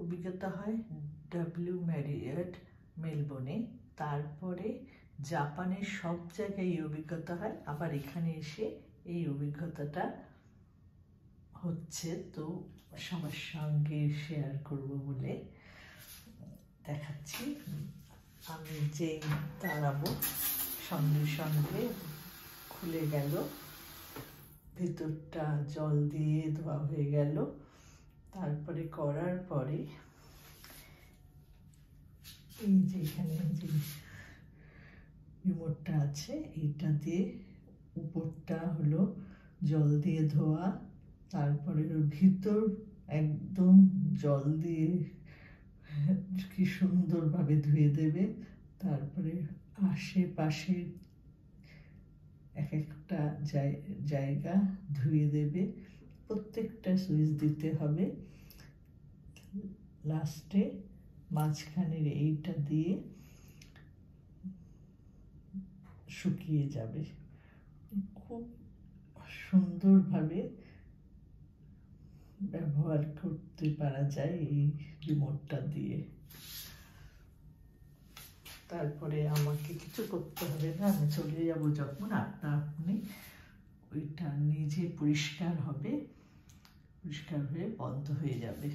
অভিজ্ঞতা হয় W Marriott মেলবোর্নে, তারপরে জাপানের সব জায়গায় এই অভিজ্ঞতা হয়, আবার এখানে এসে এই অভিজ্ঞতাটা হচ্ছে। তো সবার সঙ্গে শেয়ার করব বলে দেখাচ্ছি। আমি যেই দাঁড়াবো সঙ্গে সঙ্গে খুলে গেল, ভেতরটা জল দিয়ে ধোয়া হয়ে গেল। তারপরে করার পরে এই যে এখানে যে রিমোটটা আছে, এইটা দিয়ে উপরটা হলো জল দিয়ে ধোয়া, তারপরে ওর ভিতর একদম জল দিয়ে কি সুন্দরভাবে ধুয়ে দেবে। তারপরে আশেপাশে এক একটা জায়গা ধুয়ে দেবে, প্রত্যেকটা সুইচ দিতে হবে। লাস্টে মাঝখানের এইটা দিয়ে শুকিয়ে যাবে। খুব সুন্দরভাবে ব্যবহার করতে পারা যায় এই রিমোটটা দিয়ে। তারপরে আমাকে কিছু করতে হবে না, আমি চলে যাব যখন আপনি ওইটা নিজে পরিষ্কার হবে, পরিষ্কার হয়ে বন্ধ হয়ে যাবে।